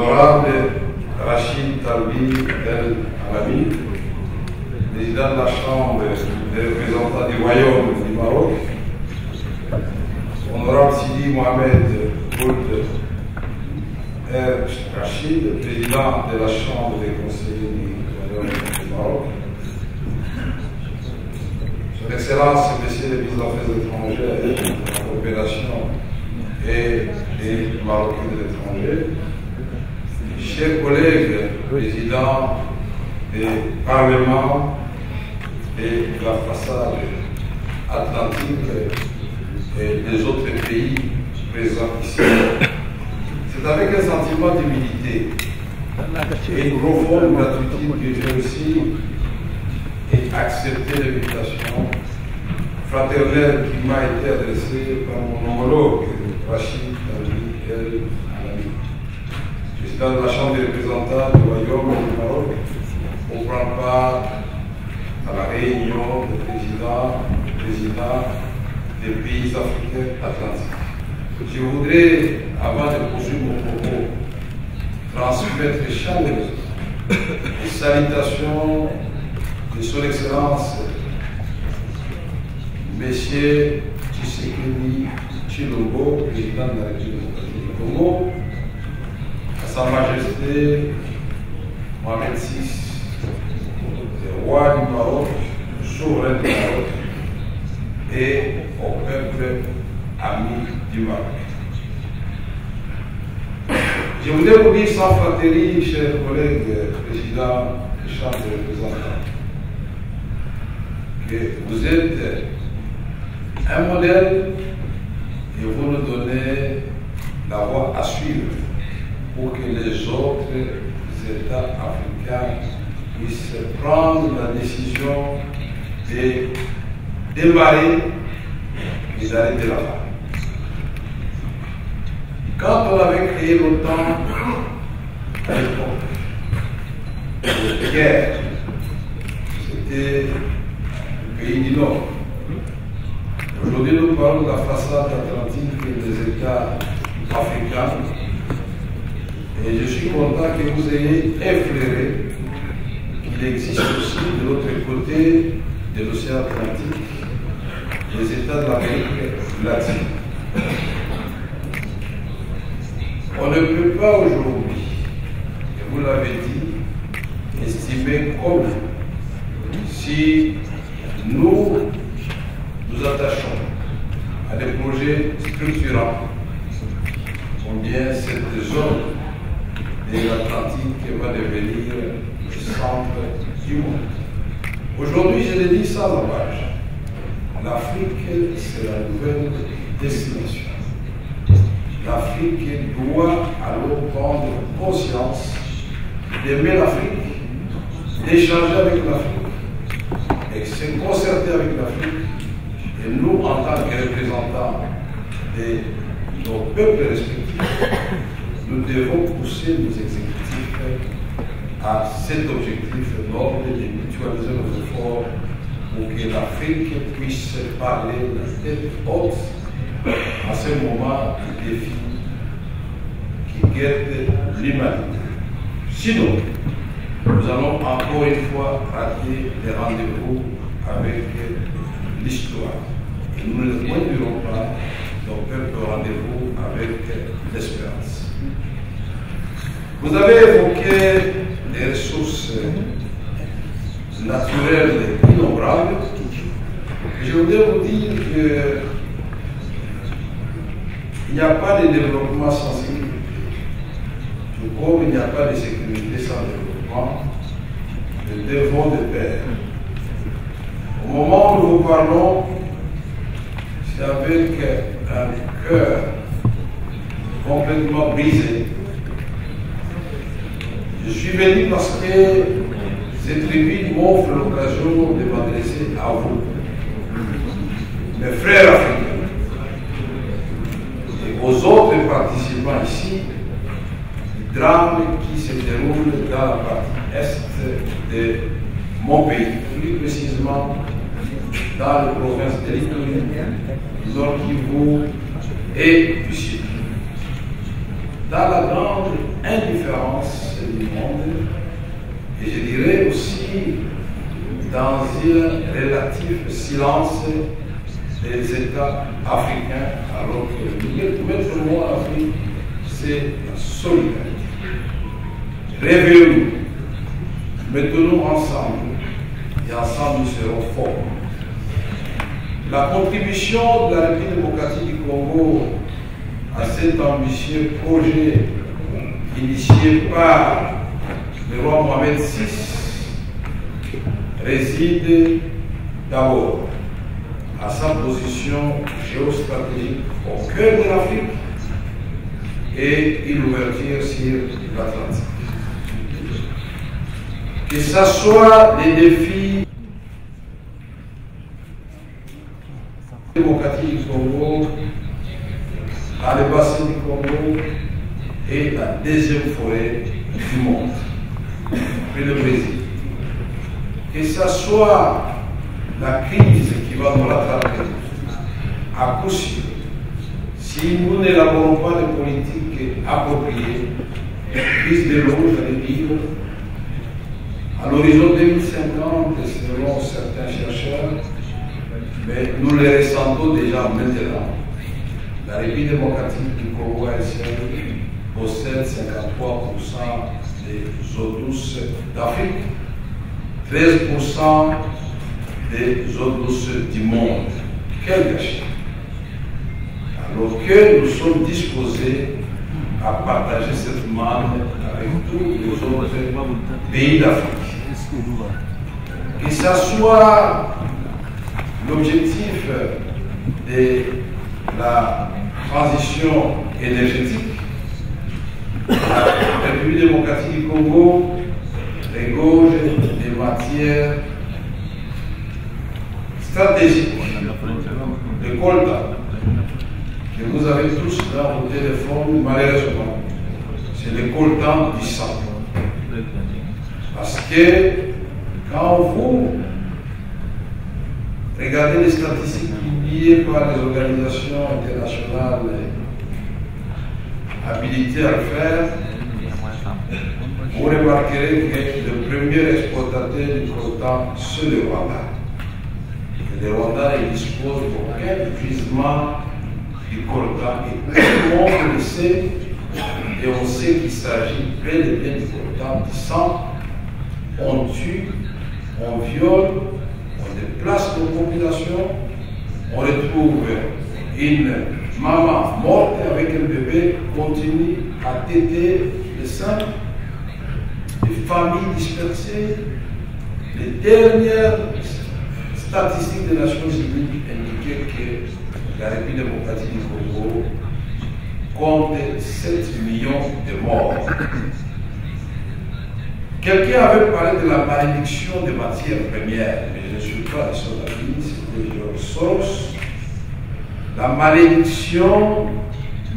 Honorable Rachid Talbi El Alami, président de la Chambre des représentants du Royaume du Maroc, Honorable Sidi Mohamed Ould El Rachid, président de la Chambre des conseillers du Royaume du Maroc, Son Excellence, Messieurs les ministres des Affaires étrangères et de la coopération et les Marocains de l'étranger, chers collègues, présidents des parlements et de la façade atlantique et des autres pays présents ici. C'est avec un sentiment d'humilité et une profonde gratitude que j'ai aussi accepté l'invitation fraternelle qui m'a été adressée par mon homologue Rachid Talbi El Alami, président de la Chambre des représentants du Royaume du Maroc, pour prendre part à la réunion des présidents des pays africains atlantiques. Je voudrais, avant de poursuivre mon propos, transmettre chaleureusement les salutations de Son Excellence Monsieur Tshisekedi Tshilombo, président de la République du Congo, à Sa Majesté Mohamed VI, le roi du Maroc, le souverain du Maroc, et au peuple ami du Maroc. Je voudrais vous dire sans flatterie, chers collègues, président de Chambre des représentants, que vous êtes un modèle et vous nous donnez la voie à suivre pour que les autres États africains puissent prendre la décision de démarrer et d'arrêter la guerre. Quand on avait créé l'OTAN à l'époque de guerre, c'était le pays du Nord. Aujourd'hui, nous parlons de la façade atlantique des États africains. Et je suis content que vous ayez effleuré qu'il existe aussi de l'autre côté de l'océan Atlantique les États de l'Amérique latine. On ne peut pas aujourd'hui, et vous l'avez dit, estimer comme si nous nous attachons à des projets structurants, combien cette zone de l'Atlantique va devenir le centre du monde. Aujourd'hui, je le dis sans embâche, l'Afrique, c'est la nouvelle destination. L'Afrique doit alors prendre conscience d'aimer l'Afrique, d'échanger avec l'Afrique, et se concerter avec l'Afrique. Et nous, en tant que représentants de nos peuples respectifs, nous devons pousser nos exécutifs à cet objectif noble de mutualiser nos efforts pour que l'Afrique puisse parler la tête haute à ce moment de défi qui guette l'humanité. Sinon, nous allons encore une fois rater les rendez-vous avec l'histoire. Et nous ne conduirons pas nos peuples au rendez-vous avec l'espérance. Vous avez évoqué des ressources naturelles innombrables. Je voudrais vous dire qu'il n'y a pas de développement sans sécurité. Tout comme il n'y a pas de sécurité sans développement, nous devons de pair. Au moment où nous vous parlons, c'est avec un cœur complètement brisé. Je suis venu parce que cette tribune m'offre l'occasion de m'adresser à vous, mes frères africains, et aux autres participants ici, du drame qui se déroule dans la partie est de mon pays, plus précisément dans la province de l'Itourie, du Nord Kivu et du Sud. Dans la grande indifférence du monde, et je dirais aussi dans un relatif silence des États africains, alors que mettre le mot Afrique, c'est la solidarité. Réveillons-nous, mettons-nous ensemble, et ensemble nous serons forts. La contribution de la République démocratique du Congo à cet ambitieux projet initié par le roi Mohamed VI réside d'abord à sa position géostratégique au cœur de l'Afrique et une ouverture sur l'Atlantique. Que ce soit les défis démocratiques du Congo, dans le bassin du Congo et la deuxième forêt du monde, puis le Brésil. Que ce soit la crise qui va nous rattraper, à coup sûr, si nous n'élaborons pas de politique appropriée, crise de l'eau, j'allais dire, à l'horizon 2050, selon certains chercheurs, mais nous les ressentons déjà maintenant. La République démocratique du Congo possède 53% des eaux douces d'Afrique, 13% des eaux douces du monde. Quel gâchis! Alors que nous sommes disposés à partager cette manne avec tous les autres pays d'Afrique. Que ce soit l'objectif de la transition énergétique, la République démocratique du Congo regorge des matières stratégiques, de coltan, que vous avez tous dans vos téléphones, malheureusement. C'est le coltan du sang. Parce que quand vous regardez les statistiques publiées par les organisations internationales habilitées à le faire, vous remarquerez que le premier exportateur du coltan, c'est le Rwanda. Et le Rwanda dispose d'aucun gisement du coltan. Et tout le monde le sait, et on sait qu'il s'agit bel et bien du coltan du sang. On tue, on viole, on déplace nos populations, on retrouve une maman morte avec un bébé, continue à téter le sein, des familles dispersées. Les dernières statistiques des Nations Unies indiquaient que la République démocratique du Congo compte 7 millions de morts. Quelqu'un avait parlé de la malédiction des matières premières, mais je ne suis pas de son avis, c'était George Soros. La malédiction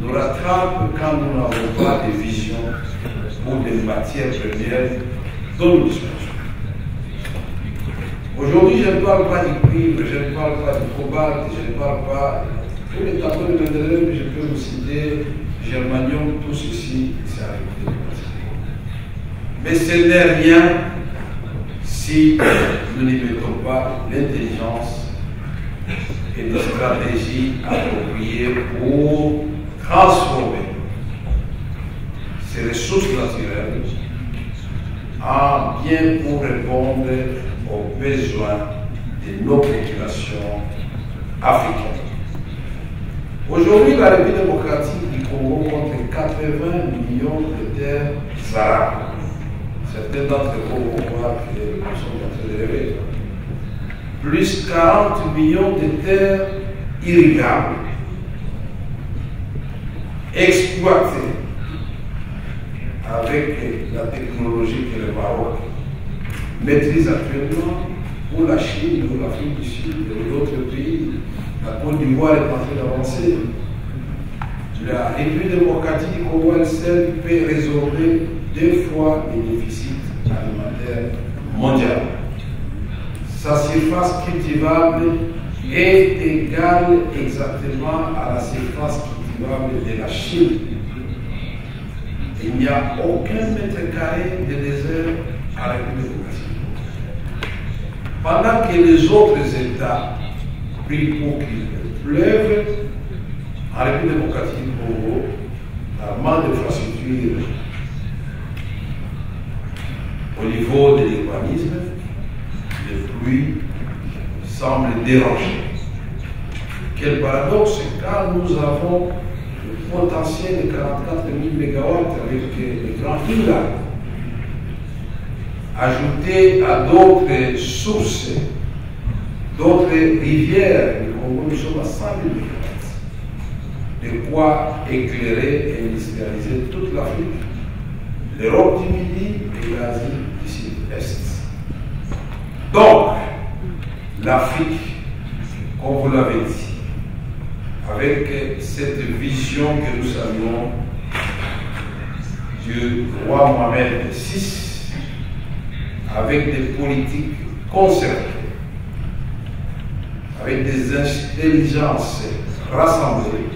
nous rattrape quand nous n'avons pas de vision pour des matières premières dont nous disposons. Aujourd'hui, je ne parle pas du cuivre, je ne parle pas du cobalt, je ne parle pas de tous les tableaux de Mendeleev, je peux vous citer germanium, tout ceci, c'est arrivé. Mais ce n'est rien si nous n'y mettons pas l'intelligence et des stratégies appropriées pour transformer ces ressources naturelles en bien pour répondre aux besoins de nos populations africaines. Aujourd'hui, la République démocratique du Congo compte 80 millions de terres arables. Certains d'entre vous vont voir que nous sommes en train de rêver. Plus 40 millions de terres irrigables, exploitées avec la technologie que le Maroc maîtrise actuellement, ou la Chine, ou l'Afrique du Sud, ou d'autres pays. La Côte d'Ivoire est en train d'avancer. La République démocratique du Congo elle-seule peut résorber 2 fois les déficits alimentaires mondiaux. Sa surface cultivable est égale exactement à la surface cultivable de la Chine. il n'y a aucun mètre carré de désert à la République démocratique. Pendant que les autres États prient pour qu'il pleuve, en République démocratique du Congo, la manque d'infrastructures au niveau de l'urbanisme, les pluies semblent déranger. Quel paradoxe, car nous avons le potentiel de 44 000 MW avec les grands îles, ajouté à d'autres sources, d'autres rivières. Le Congo, nous sommes à 100 000 MW. De quoi éclairer et industrialiser toute l'Afrique, l'Europe du Midi et l'Asie du Sud-Est. Donc, l'Afrique, comme vous l'avez dit, avec cette vision que nous saluons du roi Mohamed VI, avec des politiques concertées, avec des intelligences rassemblées,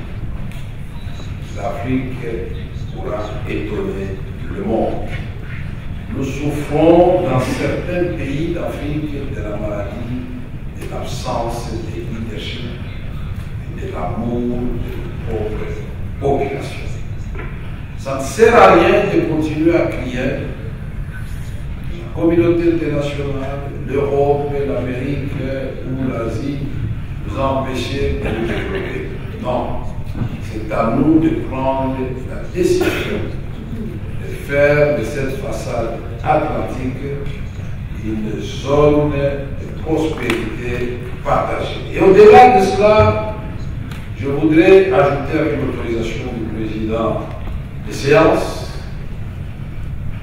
l'Afrique pourra étonner le monde. Nous souffrons dans certains pays d'Afrique de la maladie, de l'absence de leadership, de l'amour de notre population. Ça ne sert à rien de continuer à crier la communauté internationale, l'Europe, l'Amérique ou l'Asie nous empêcher de nous développer. Non. C'est à nous de prendre la décision de faire de cette façade atlantique une zone de prospérité partagée. Et au-delà de cela, je voudrais ajouter avec l'autorisation du président des séances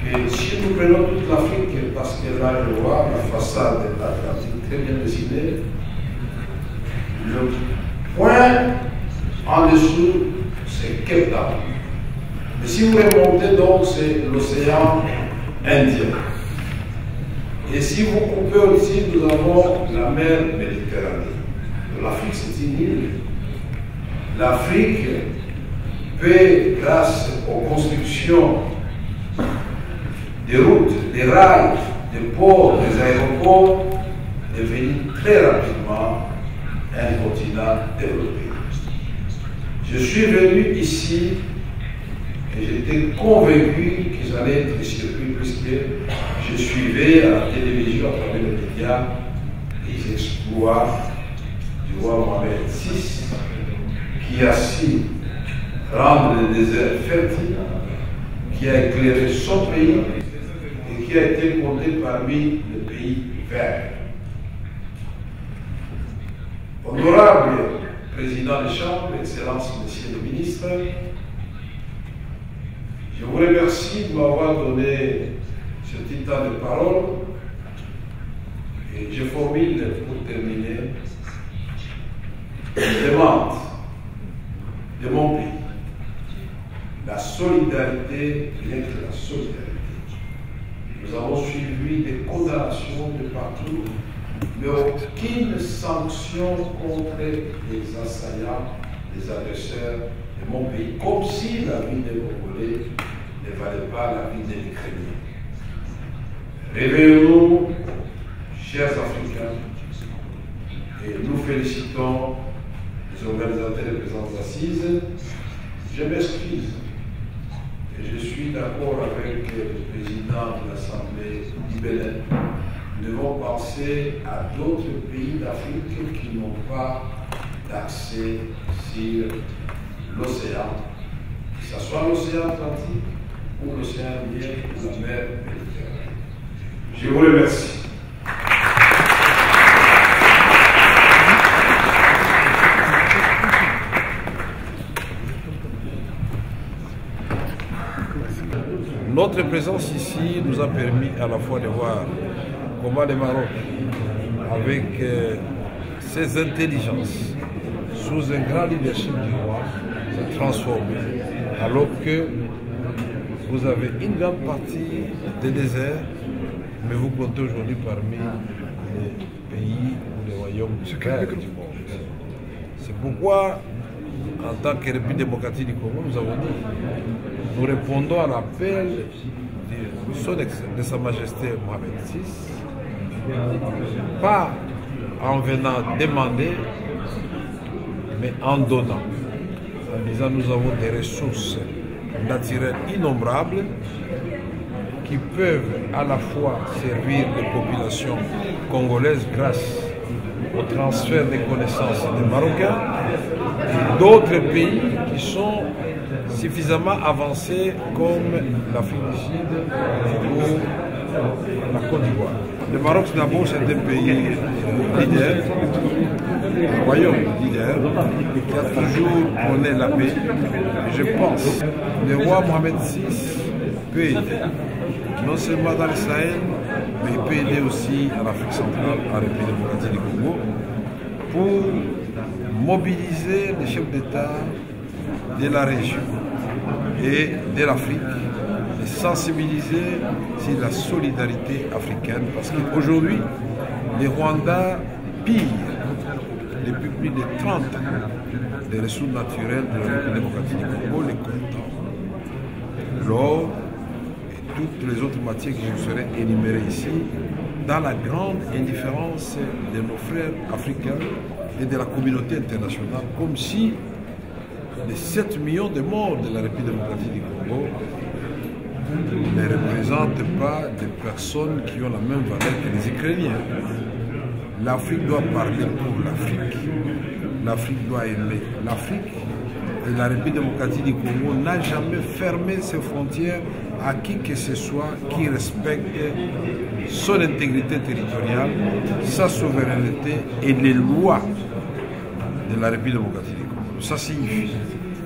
que si nous prenons toute l'Afrique, parce que là je vois la façade atlantique très bien dessinée, le point en dessous, c'est Cape Town. Mais si vous remontez donc, c'est l'océan Indien. Et si vous coupez aussi, nous avons la mer Méditerranée. L'Afrique, c'est une île. L'Afrique peut, grâce aux constructions des routes, des rails, des ports, des aéroports, devenir très rapidement un continent développé. Je suis venu ici et j'étais convaincu que j'allais être surpris puisque je suivais à la télévision, à travers les médias, les exploits du roi Mohamed VI qui a su rendre le désert fertile, qui a éclairé son pays et qui a été compté parmi les pays verts. Honorable Président des Chambres, Excellences, Messieurs les ministres, je vous remercie de m'avoir donné ce petit temps de parole et je formule pour terminer une demande de mon pays. La solidarité, rien que la solidarité. Nous avons suivi des condamnations de partout, mais aucune sanction contre les assaillants, les agresseurs de mon pays, comme si la vie des Congolais ne valait pas la vie des Ukrainiens. Réveillons-nous, chers Africains, et nous félicitons les organisateurs des présentes assises. Je m'excuse, et je suis d'accord avec le président de l'Assemblée du Bénin. Nous devons penser à d'autres pays d'Afrique qui n'ont pas d'accès sur l'océan, que ce soit l'océan Atlantique ou l'océan Indien ou la mer Méditerranée. Je vous remercie. Notre présence ici nous a permis à la fois de voir comment le Maroc, avec ses intelligences, sous un grand leadership du roi, s'est transformé, alors que vous avez une grande partie des déserts, mais vous comptez aujourd'hui parmi les pays ou les royaumes verts du monde. C'est pourquoi, en tant que République démocratique du Congo, nous avons dit, nous répondons à l'appel de Sa Majesté Mohamed VI, pas en venant demander, mais en donnant. En disant, nous avons des ressources naturelles innombrables qui peuvent à la fois servir les populations congolaises grâce au transfert des connaissances des Marocains et d'autres pays qui sont suffisamment avancés comme l'Afrique du Sud ou la Côte d'Ivoire. Le Maroc, d'abord, c'est un pays leader, un royaume leader, qui a toujours prôné la paix. Et je pense que le roi Mohamed VI peut aider, non seulement dans le Sahel, mais il peut aider aussi en Afrique centrale, en République démocratique du Congo, pour mobiliser les chefs d'État de la région et de l'Afrique, et sensibiliser sur la solidarité africaine, parce qu'aujourd'hui, les Rwandais pillent depuis plus de 30 ans les ressources naturelles de la République démocratique du Congo, les coltan, l'or et toutes les autres matières que je serai énumérées ici, dans la grande indifférence de nos frères africains et de la communauté internationale, comme si les 7 millions de morts de la République démocratique du Congo ne représentent pas des personnes qui ont la même valeur que les Ukrainiens. L'Afrique doit parler pour l'Afrique. L'Afrique doit aimer l'Afrique. Et la République démocratique du Congo n'a jamais fermé ses frontières à qui que ce soit qui respecte son intégrité territoriale, sa souveraineté et les lois de la République démocratique du Congo. Ça signifie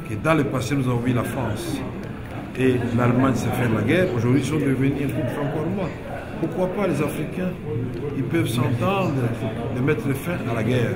que dans le passé, nous avons vu la France et l'Allemagne se faire la guerre. Aujourd'hui, ils sont devenus un couple franco-allemand. Pourquoi pas les Africains? Ils peuvent s'entendre de mettre fin à la guerre.